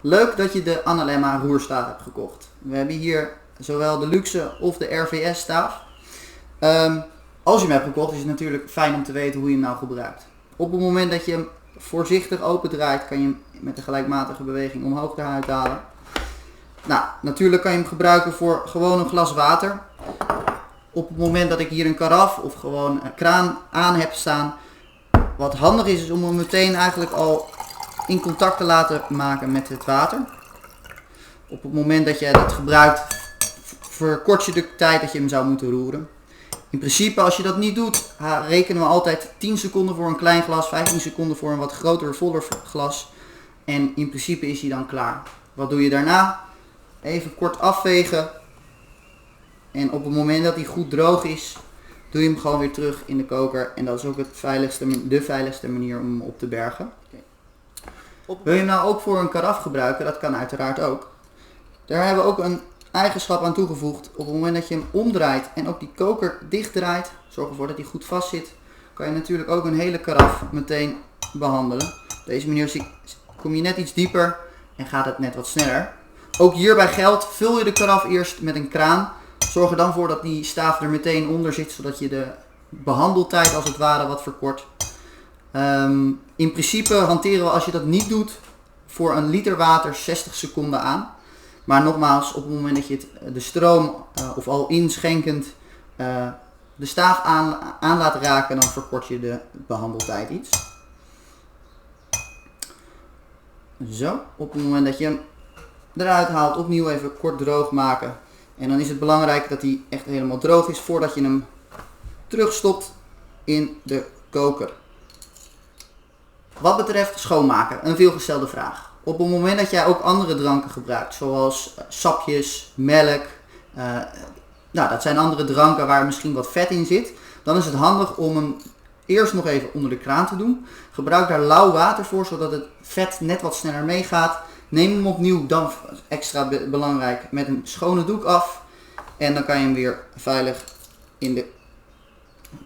Leuk dat je de Analemma roerstaaf hebt gekocht. We hebben hier zowel de luxe of de RVS staaf. Als je hem hebt gekocht is het natuurlijk fijn om te weten hoe je hem nou gebruikt. Op het moment dat je hem voorzichtig open draait, kan je hem met een gelijkmatige beweging omhoog eruit halen. Nou, natuurlijk kan je hem gebruiken voor gewoon een glas water. Op het moment dat ik hier een karaf of gewoon een kraan aan heb staan, wat handig is om hem meteen eigenlijk al in contact te laten maken met het water. Op het moment dat je dat gebruikt, verkort je de tijd dat je hem zou moeten roeren. In principe, als je dat niet doet, rekenen we altijd 10 seconden voor een klein glas, 15 seconden voor een wat groter, voller glas. En in principe is hij dan klaar. Wat doe je daarna? Even kort afvegen. En op het moment dat hij goed droog is, doe je hem gewoon weer terug in de koker. En dat is ook de veiligste manier om hem op te bergen. Wil je hem nou ook voor een karaf gebruiken? Dat kan uiteraard ook. Daar hebben we ook een eigenschap aan toegevoegd. Op het moment dat je hem omdraait en ook die koker dicht draait, zorg ervoor dat hij goed vast zit, kan je natuurlijk ook een hele karaf meteen behandelen. Op deze manier kom je net iets dieper en gaat het net wat sneller. Ook hierbij geldt, vul je de karaf eerst met een kraan. Zorg er dan voor dat die staaf er meteen onder zit, zodat je de behandeltijd als het ware wat verkort. In principe hanteren we, als je dat niet doet, voor een liter water 60 seconden aan. Maar nogmaals, op het moment dat je de stroom of al inschenkend de staaf aan laat raken, dan verkort je de behandeltijd iets. Zo, op het moment dat je hem eruit haalt, opnieuw even kort droog maken. En dan is het belangrijk dat hij echt helemaal droog is voordat je hem terugstopt in de koker. Wat betreft schoonmaken, een veelgestelde vraag. Op het moment dat jij ook andere dranken gebruikt, zoals sapjes, melk, dat zijn andere dranken waar misschien wat vet in zit, dan is het handig om hem eerst nog even onder de kraan te doen. Gebruik daar lauw water voor, zodat het vet net wat sneller meegaat. Neem hem opnieuw, dan extra belangrijk, met een schone doek af. En dan kan je hem weer veilig in de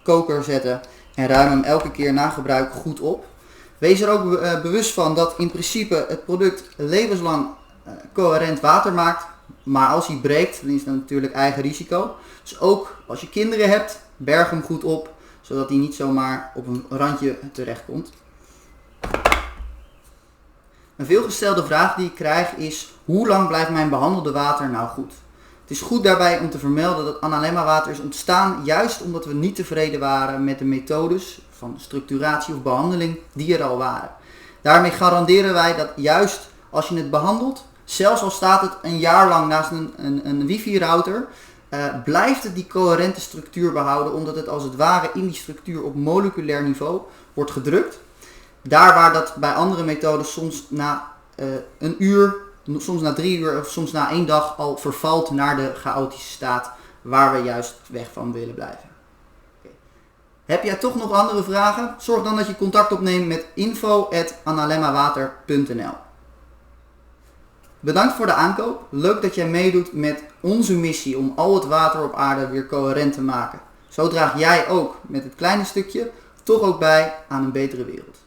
koker zetten en ruim hem elke keer na gebruik goed op. Wees er ook bewust van dat in principe het product levenslang coherent water maakt. Maar als hij breekt, dan is dat natuurlijk eigen risico. Dus ook als je kinderen hebt, berg hem goed op, zodat hij niet zomaar op een randje terechtkomt. Een veelgestelde vraag die ik krijg is: hoe lang blijft mijn behandelde water nou goed? Het is goed daarbij om te vermelden dat Analemma water is ontstaan juist omdat we niet tevreden waren met de methodes van structuratie of behandeling die er al waren. Daarmee garanderen wij dat juist als je het behandelt, zelfs al staat het een jaar lang naast een wifi-router, blijft het die coherente structuur behouden, omdat het als het ware in die structuur op moleculair niveau wordt gedrukt. Daar waar dat bij andere methodes soms na een uur, soms na 3 uur of soms na 1 dag al vervalt naar de chaotische staat waar we juist weg van willen blijven. Heb jij toch nog andere vragen? Zorg dan dat je contact opneemt met info@analemmawater.nl. Bedankt voor de aankoop. Leuk dat jij meedoet met onze missie om al het water op aarde weer coherent te maken. Zo draag jij ook met het kleine stukje toch ook bij aan een betere wereld.